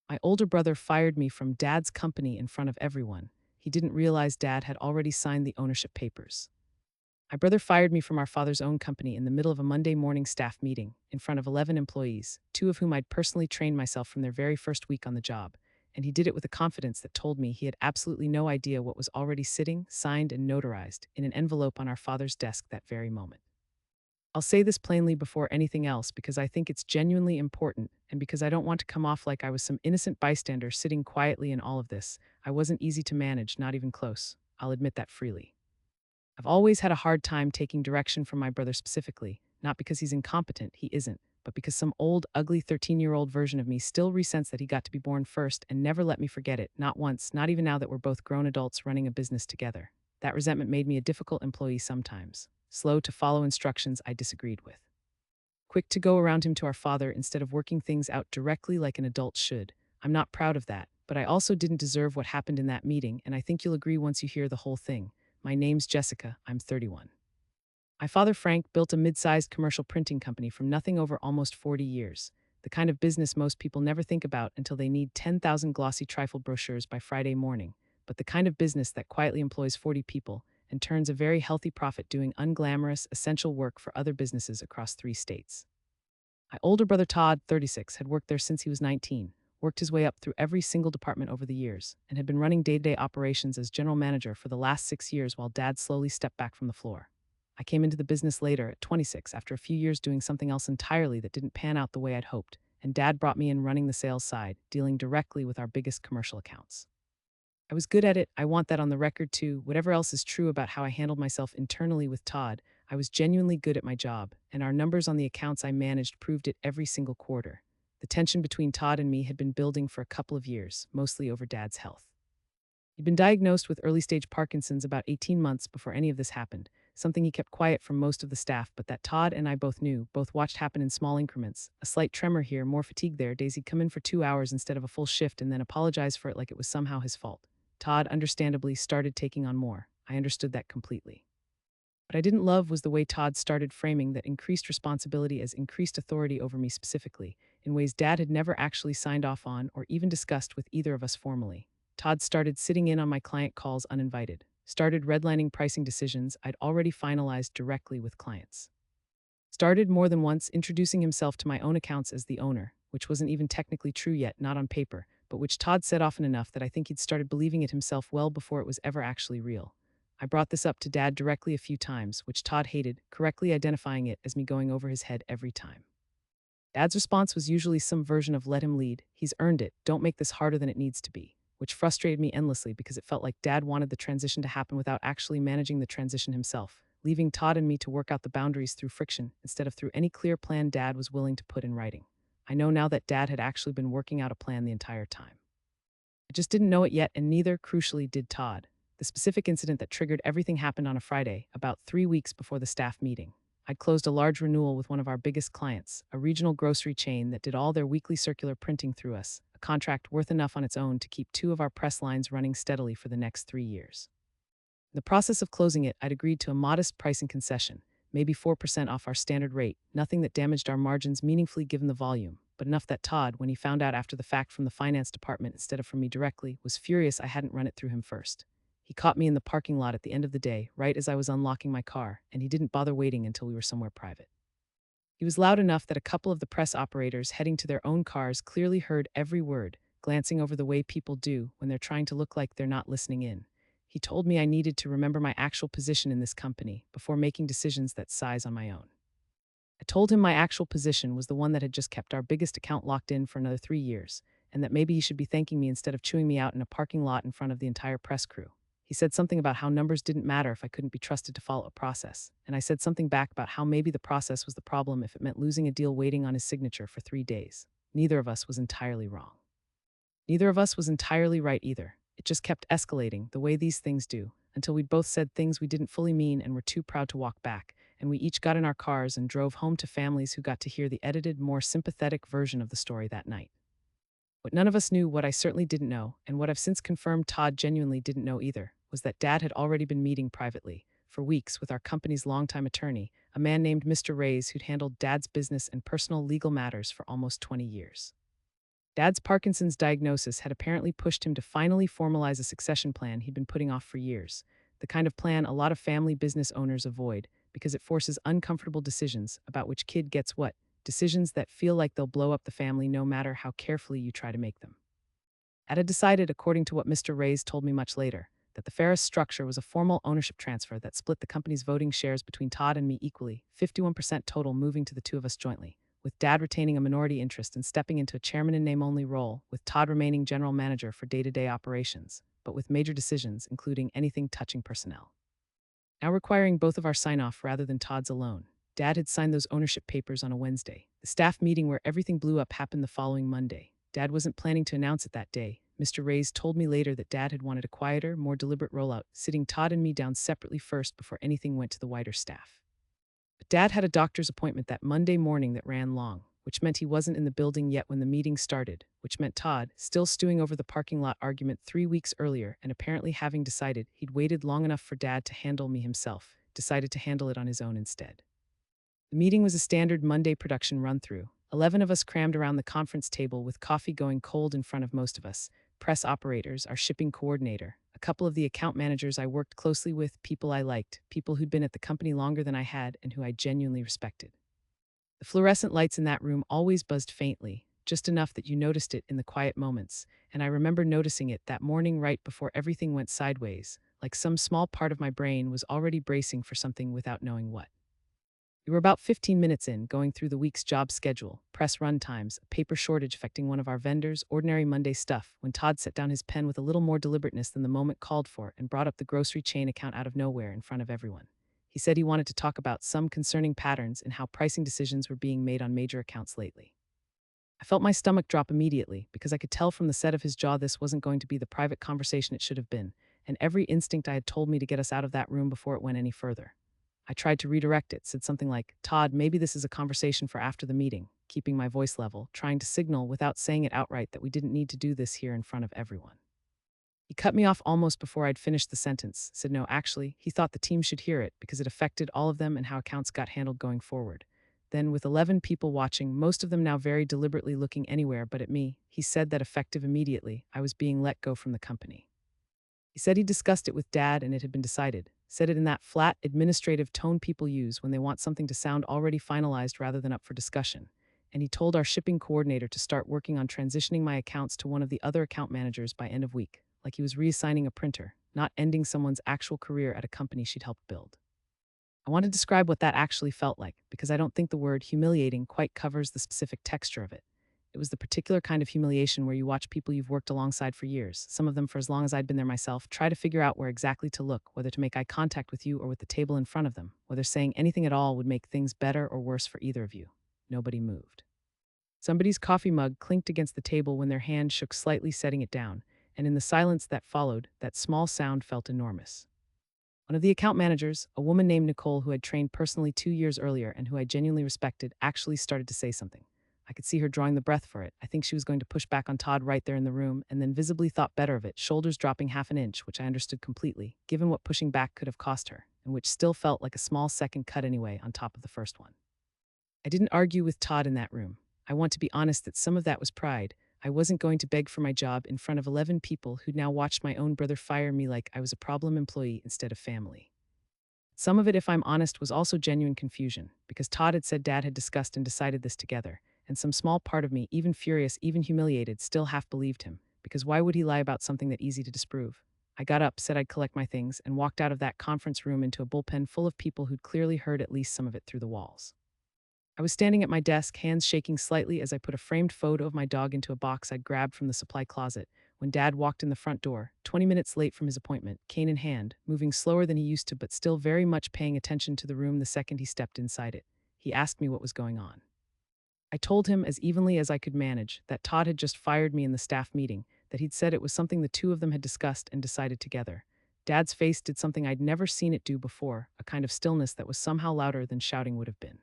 My older brother fired me from Dad's company in front of everyone. He didn't realize Dad had already signed the ownership papers. My brother fired me from our father's own company in the middle of a Monday morning staff meeting in front of 11 employees, two of whom I'd personally trained myself from their very first week on the job, and he did it with a confidence that told me he had absolutely no idea what was already sitting, signed, and notarized in an envelope on our father's desk that very moment. I'll say this plainly before anything else because I think it's genuinely important and because I don't want to come off like I was some innocent bystander sitting quietly in all of this. I wasn't easy to manage, not even close. I'll admit that freely. I've always had a hard time taking direction from my brother specifically, not because he's incompetent, he isn't, but because some old, ugly 13-year-old version of me still resents that he got to be born first and never let me forget it, not once, not even now that we're both grown adults running a business together. That resentment made me a difficult employee sometimes, slow to follow instructions I disagreed with, quick to go around him to our father instead of working things out directly like an adult should. I'm not proud of that, but I also didn't deserve what happened in that meeting, and I think you'll agree once you hear the whole thing. My name's Jessica, I'm 31. My father, Frank, built a mid-sized commercial printing company from nothing over almost 40 years, the kind of business most people never think about until they need 10,000 glossy trifle brochures by Friday morning, but the kind of business that quietly employs 40 people and turns a very healthy profit doing unglamorous, essential work for other businesses across 3 states. My older brother Todd, 36, had worked there since he was 19, worked his way up through every single department over the years, and had been running day-to-day operations as general manager for the last 6 years while Dad slowly stepped back from the floor. I came into the business later at 26 after a few years doing something else entirely that didn't pan out the way I'd hoped, and Dad brought me in running the sales side, dealing directly with our biggest commercial accounts. I was good at it, I want that on the record too. Whatever else is true about how I handled myself internally with Todd, I was genuinely good at my job, and our numbers on the accounts I managed proved it every single quarter. The tension between Todd and me had been building for a couple of years, mostly over Dad's health. He'd been diagnosed with early-stage Parkinson's about 18 months before any of this happened, something he kept quiet from most of the staff but that Todd and I both knew, both watched happen in small increments. A slight tremor here, more fatigue there, days he'd come in for 2 hours instead of a full shift and then apologize for it like it was somehow his fault. Todd, understandably, started taking on more. I understood that completely. What I didn't love was the way Todd started framing that increased responsibility as increased authority over me specifically, in ways Dad had never actually signed off on or even discussed with either of us formally. Todd started sitting in on my client calls uninvited, started redlining pricing decisions I'd already finalized directly with clients. Started more than once introducing himself to my own accounts as the owner, which wasn't even technically true yet, not on paper, but which Todd said often enough that I think he'd started believing it himself well before it was ever actually real. I brought this up to Dad directly a few times, which Todd hated, correctly identifying it as me going over his head every time. Dad's response was usually some version of let him lead, he's earned it, don't make this harder than it needs to be, which frustrated me endlessly because it felt like Dad wanted the transition to happen without actually managing the transition himself, leaving Todd and me to work out the boundaries through friction instead of through any clear plan Dad was willing to put in writing. I know now that Dad had actually been working out a plan the entire time. I just didn't know it yet, and neither, crucially, did Todd. The specific incident that triggered everything happened on a Friday, about 3 weeks before the staff meeting. I'd closed a large renewal with one of our biggest clients, a regional grocery chain that did all their weekly circular printing through us, a contract worth enough on its own to keep 2 of our press lines running steadily for the next 3 years. In the process of closing it, I'd agreed to a modest pricing concession, maybe 4% off our standard rate, nothing that damaged our margins meaningfully given the volume, but enough that Todd, when he found out after the fact from the finance department instead of from me directly, was furious I hadn't run it through him first. He caught me in the parking lot at the end of the day, right as I was unlocking my car, and he didn't bother waiting until we were somewhere private. He was loud enough that a couple of the press operators heading to their own cars clearly heard every word, glancing over the way people do when they're trying to look like they're not listening in. He told me I needed to remember my actual position in this company before making decisions that size on my own. I told him my actual position was the one that had just kept our biggest account locked in for another 3 years, and that maybe he should be thanking me instead of chewing me out in a parking lot in front of the entire press crew. He said something about how numbers didn't matter if I couldn't be trusted to follow a process, and I said something back about how maybe the process was the problem if it meant losing a deal waiting on his signature for 3 days. Neither of us was entirely wrong. Neither of us was entirely right either. It just kept escalating, the way these things do, until we'd both said things we didn't fully mean and were too proud to walk back, and we each got in our cars and drove home to families who got to hear the edited, more sympathetic version of the story that night. What none of us knew, what I certainly didn't know, and what I've since confirmed Todd genuinely didn't know either, was that Dad had already been meeting privately, for weeks, with our company's longtime attorney, a man named Mr. Reyes who'd handled Dad's business and personal legal matters for almost 20 years. Dad's Parkinson's diagnosis had apparently pushed him to finally formalize a succession plan he'd been putting off for years, the kind of plan a lot of family business owners avoid because it forces uncomfortable decisions about which kid gets what, decisions that feel like they'll blow up the family no matter how carefully you try to make them. Dad had decided, according to what Mr. Reyes told me much later, that the Ferris structure was a formal ownership transfer that split the company's voting shares between Todd and me equally, 51% total moving to the two of us jointly, with Dad retaining a minority interest and stepping into a chairman in name-only role, with Todd remaining general manager for day-to-day operations, but with major decisions, including anything touching personnel, now requiring both of our sign-off rather than Todd's alone. Dad had signed those ownership papers on a Wednesday. The staff meeting where everything blew up happened the following Monday. Dad wasn't planning to announce it that day. Mr. Reyes told me later that Dad had wanted a quieter, more deliberate rollout, sitting Todd and me down separately first before anything went to the wider staff. But Dad had a doctor's appointment that Monday morning that ran long, which meant he wasn't in the building yet when the meeting started, which meant Todd, still stewing over the parking lot argument 3 weeks earlier and apparently having decided he'd waited long enough for Dad to handle me himself, decided to handle it on his own instead. The meeting was a standard Monday production run-through. 11 of us crammed around the conference table with coffee going cold in front of most of us, press operators, our shipping coordinator, a couple of the account managers I worked closely with, people I liked, people who'd been at the company longer than I had and who I genuinely respected. The fluorescent lights in that room always buzzed faintly, just enough that you noticed it in the quiet moments, and I remember noticing it that morning right before everything went sideways, like some small part of my brain was already bracing for something without knowing what. We were about 15 minutes in, going through the week's job schedule, press run times, a paper shortage affecting one of our vendors, ordinary Monday stuff, when Todd set down his pen with a little more deliberateness than the moment called for and brought up the grocery chain account out of nowhere in front of everyone. He said he wanted to talk about some concerning patterns in how pricing decisions were being made on major accounts lately. I felt my stomach drop immediately because I could tell from the set of his jaw this wasn't going to be the private conversation it should have been, and every instinct I had told me to get us out of that room before it went any further. I tried to redirect it, said something like, "Todd, maybe this is a conversation for after the meeting," keeping my voice level, trying to signal without saying it outright that we didn't need to do this here in front of everyone. He cut me off almost before I'd finished the sentence, said no, actually, he thought the team should hear it because it affected all of them and how accounts got handled going forward. Then, with 11 people watching, most of them now very deliberately looking anywhere but at me, he said that effective immediately, I was being let go from the company. He said he discussed it with Dad and it had been decided, said it in that flat, administrative tone people use when they want something to sound already finalized rather than up for discussion. And he told our shipping coordinator to start working on transitioning my accounts to one of the other account managers by end of week, like he was reassigning a printer, not ending someone's actual career at a company she'd helped build. I want to describe what that actually felt like, because I don't think the word humiliating quite covers the specific texture of it. It was the particular kind of humiliation where you watch people you've worked alongside for years, some of them for as long as I'd been there myself, try to figure out where exactly to look, whether to make eye contact with you or with the table in front of them, whether saying anything at all would make things better or worse for either of you. Nobody moved. Somebody's coffee mug clinked against the table when their hand shook slightly, setting it down, and in the silence that followed, that small sound felt enormous. One of the account managers, a woman named Nicole who had trained personally 2 years earlier and who I genuinely respected, actually started to say something. I could see her drawing the breath for it. I think she was going to push back on Todd right there in the room, and then visibly thought better of it, shoulders dropping half an inch, which I understood completely, given what pushing back could have cost her, and which still felt like a small second cut anyway on top of the first one. I didn't argue with Todd in that room. I want to be honest that some of that was pride. I wasn't going to beg for my job in front of 11 people who'd now watched my own brother fire me like I was a problem employee instead of family. Some of it, if I'm honest, was also genuine confusion, because Todd had said Dad had discussed and decided this together, and some small part of me, even furious, even humiliated, still half believed him, because why would he lie about something that easy to disprove? I got up, said I'd collect my things, and walked out of that conference room into a bullpen full of people who'd clearly heard at least some of it through the walls. I was standing at my desk, hands shaking slightly as I put a framed photo of my dog into a box I'd grabbed from the supply closet, when Dad walked in the front door, 20 minutes late from his appointment, cane in hand, moving slower than he used to but still very much paying attention to the room the second he stepped inside it. He asked me what was going on. I told him as evenly as I could manage that Todd had just fired me in the staff meeting, that he'd said it was something the two of them had discussed and decided together. Dad's face did something I'd never seen it do before, a kind of stillness that was somehow louder than shouting would have been.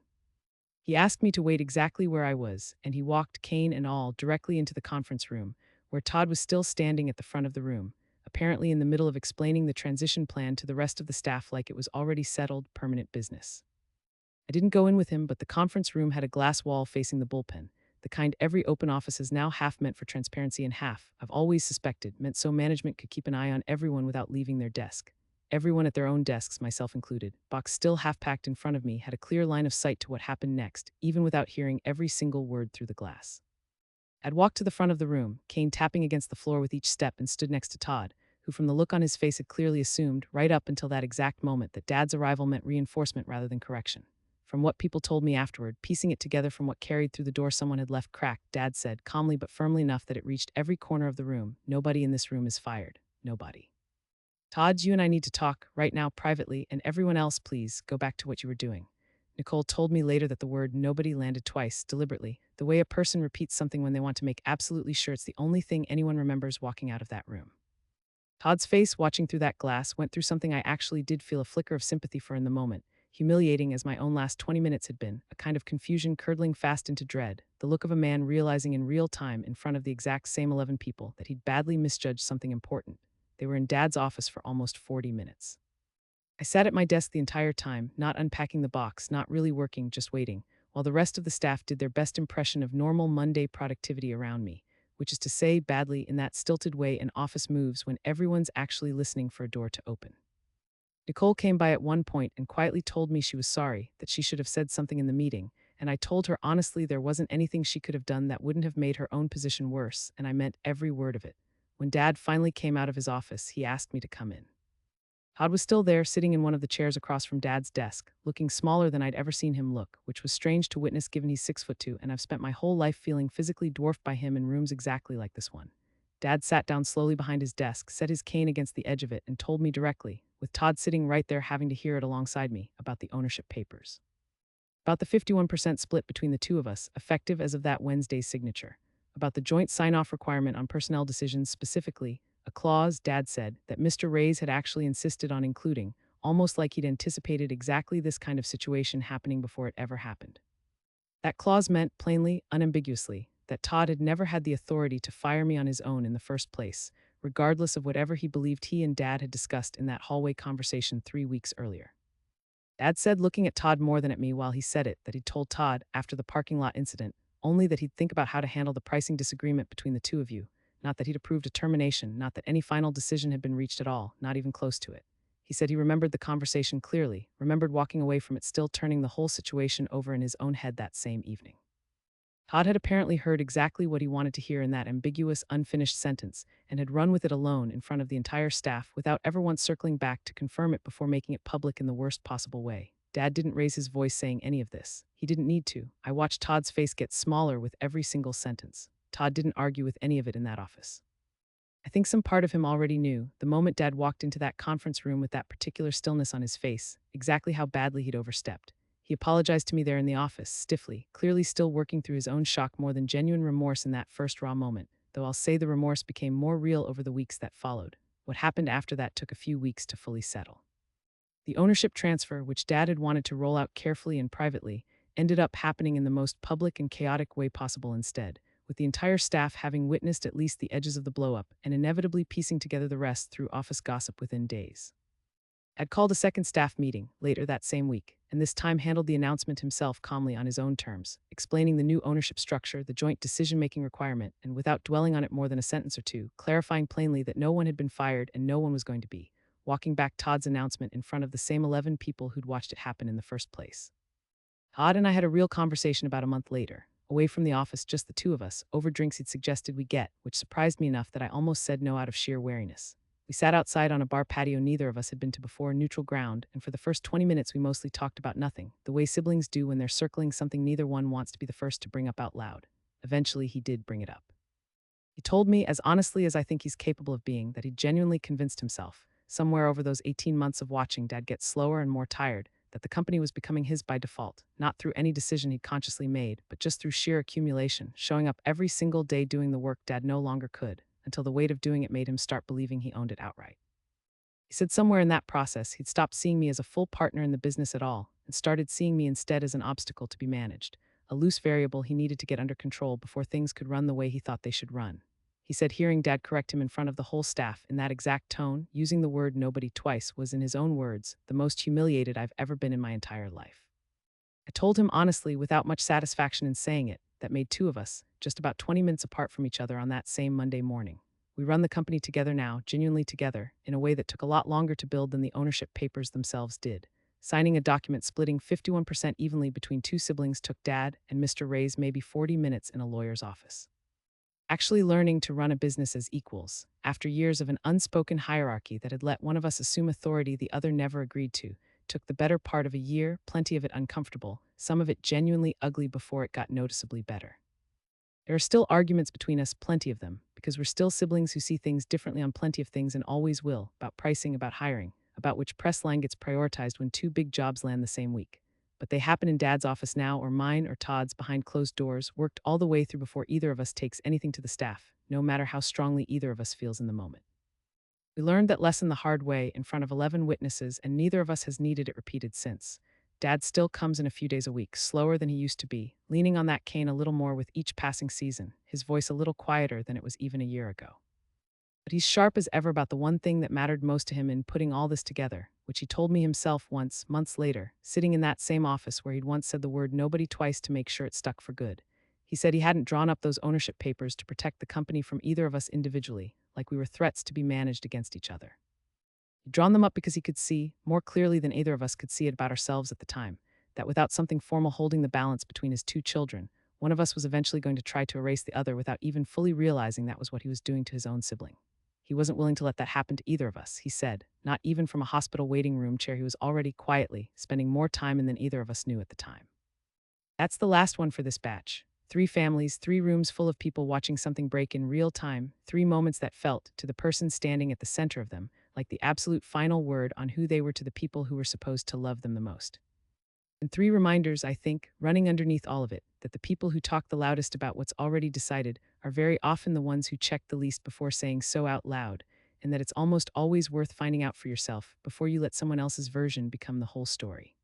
He asked me to wait exactly where I was, and he walked, cane and all, directly into the conference room, where Todd was still standing at the front of the room, apparently in the middle of explaining the transition plan to the rest of the staff like it was already settled, permanent business. I didn't go in with him, but the conference room had a glass wall facing the bullpen. the kind every open office is now half meant for transparency and half, I've always suspected, meant so management could keep an eye on everyone without leaving their desk. Everyone at their own desks, myself included, box still half packed in front of me, had a clear line of sight to what happened next, even without hearing every single word through the glass. I'd walked to the front of the room, cane tapping against the floor with each step, and stood next to Todd, who from the look on his face had clearly assumed, right up until that exact moment, that Dad's arrival meant reinforcement rather than correction. From what people told me afterward, piecing it together from what carried through the door someone had left cracked, Dad said, calmly but firmly enough that it reached every corner of the room, "Nobody in this room is fired. Nobody. Todd, you and I need to talk, right now, privately, and everyone else, please, go back to what you were doing." Nicole told me later that the word nobody landed twice, deliberately, the way a person repeats something when they want to make absolutely sure it's the only thing anyone remembers walking out of that room. Todd's face, watching through that glass, went through something I actually did feel a flicker of sympathy for in the moment, humiliating as my own last 20 minutes had been, a kind of confusion curdling fast into dread, the look of a man realizing in real time in front of the exact same 11 people that he'd badly misjudged something important. They were in Dad's office for almost 40 minutes. I sat at my desk the entire time, not unpacking the box, not really working, just waiting, while the rest of the staff did their best impression of normal Monday productivity around me, which is to say, badly, in that stilted way an office moves when everyone's actually listening for a door to open. Nicole came by at one point and quietly told me she was sorry, that she should have said something in the meeting, and I told her honestly there wasn't anything she could have done that wouldn't have made her own position worse, and I meant every word of it. When Dad finally came out of his office, he asked me to come in. Todd was still there, sitting in one of the chairs across from Dad's desk, looking smaller than I'd ever seen him look, which was strange to witness given he's 6'2", and I've spent my whole life feeling physically dwarfed by him in rooms exactly like this one. Dad sat down slowly behind his desk, set his cane against the edge of it, and told me directly, with Todd sitting right there having to hear it alongside me, about the ownership papers. About the 51% split between the two of us, effective as of that Wednesday's signature. About the joint sign-off requirement on personnel decisions specifically, a clause, Dad said, that Mr. Reyes had actually insisted on including, almost like he'd anticipated exactly this kind of situation happening before it ever happened. That clause meant, plainly, unambiguously, that Todd had never had the authority to fire me on his own in the first place, regardless of whatever he believed he and Dad had discussed in that hallway conversation 3 weeks earlier. Dad said, looking at Todd more than at me while he said it, that he'd told Todd, after the parking lot incident, only that he'd think about how to handle the pricing disagreement between the two of you, not that he'd approved a termination, not that any final decision had been reached at all, not even close to it. He said he remembered the conversation clearly, remembered walking away from it still turning the whole situation over in his own head that same evening. Todd had apparently heard exactly what he wanted to hear in that ambiguous, unfinished sentence, and had run with it alone in front of the entire staff without ever once circling back to confirm it before making it public in the worst possible way. Dad didn't raise his voice saying any of this. He didn't need to. I watched Todd's face get smaller with every single sentence. Todd didn't argue with any of it in that office. I think some part of him already knew, the moment Dad walked into that conference room with that particular stillness on his face, exactly how badly he'd overstepped. He apologized to me there in the office, stiffly, clearly still working through his own shock more than genuine remorse in that first raw moment, though I'll say the remorse became more real over the weeks that followed. What happened after that took a few weeks to fully settle. The ownership transfer, which Dad had wanted to roll out carefully and privately, ended up happening in the most public and chaotic way possible instead, with the entire staff having witnessed at least the edges of the blow-up and inevitably piecing together the rest through office gossip within days. I'd called a second staff meeting later that same week, and this time handled the announcement himself calmly on his own terms, explaining the new ownership structure, the joint decision-making requirement, and without dwelling on it more than a sentence or two, clarifying plainly that no one had been fired and no one was going to be, walking back Todd's announcement in front of the same 11 people who'd watched it happen in the first place. Todd and I had a real conversation about a month later, away from the office, just the two of us, over drinks he'd suggested we get, which surprised me enough that I almost said no out of sheer wariness. We sat outside on a bar patio neither of us had been to before, neutral ground, and for the first 20 minutes we mostly talked about nothing, the way siblings do when they're circling something neither one wants to be the first to bring up out loud. Eventually he did bring it up. He told me, as honestly as I think he's capable of being, that he genuinely convinced himself, somewhere over those 18 months of watching Dad get slower and more tired, that the company was becoming his by default, not through any decision he'd consciously made, but just through sheer accumulation, showing up every single day doing the work Dad no longer could, until the weight of doing it made him start believing he owned it outright. He said somewhere in that process he'd stopped seeing me as a full partner in the business at all, and started seeing me instead as an obstacle to be managed, a loose variable he needed to get under control before things could run the way he thought they should run. He said hearing Dad correct him in front of the whole staff in that exact tone, using the word nobody twice, was, in his own words, the most humiliated I've ever been in my entire life. I told him honestly, without much satisfaction in saying it, that made two of us, just about 20 minutes apart from each other on that same Monday morning. We run the company together now, genuinely together, in a way that took a lot longer to build than the ownership papers themselves did. Signing a document splitting 51% evenly between two siblings took Dad and Mr. Ray's maybe 40 minutes in a lawyer's office. Actually learning to run a business as equals, after years of an unspoken hierarchy that had let one of us assume authority the other never agreed to, took the better part of a year, plenty of it uncomfortable, some of it genuinely ugly before it got noticeably better. There are still arguments between us, plenty of them, because we're still siblings who see things differently on plenty of things and always will, about pricing, about hiring, about which press line gets prioritized when two big jobs land the same week. But they happen in Dad's office now, or mine, or Todd's, behind closed doors, worked all the way through before either of us takes anything to the staff, no matter how strongly either of us feels in the moment. We learned that lesson the hard way in front of 11 witnesses, and neither of us has needed it repeated since. Dad still comes in a few days a week, slower than he used to be, leaning on that cane a little more with each passing season, his voice a little quieter than it was even a year ago. But he's sharp as ever about the one thing that mattered most to him in putting all this together, which he told me himself once, months later, sitting in that same office where he'd once said the word nobody twice to make sure it stuck for good. He said he hadn't drawn up those ownership papers to protect the company from either of us individually, like we were threats to be managed against each other. He'd drawn them up because he could see, more clearly than either of us could see it about ourselves at the time, that without something formal holding the balance between his two children, one of us was eventually going to try to erase the other without even fully realizing that was what he was doing to his own sibling. He wasn't willing to let that happen to either of us, he said, not even from a hospital waiting room chair he was already quietly spending more time in than either of us knew at the time. That's the last one for this batch. 3 families, 3 rooms full of people watching something break in real time, 3 moments that felt, to the person standing at the center of them, like the absolute final word on who they were to the people who were supposed to love them the most. And 3 reminders, I think, running underneath all of it, that the people who talk the loudest about what's already decided are very often the ones who check the least before saying so out loud, and that it's almost always worth finding out for yourself before you let someone else's version become the whole story.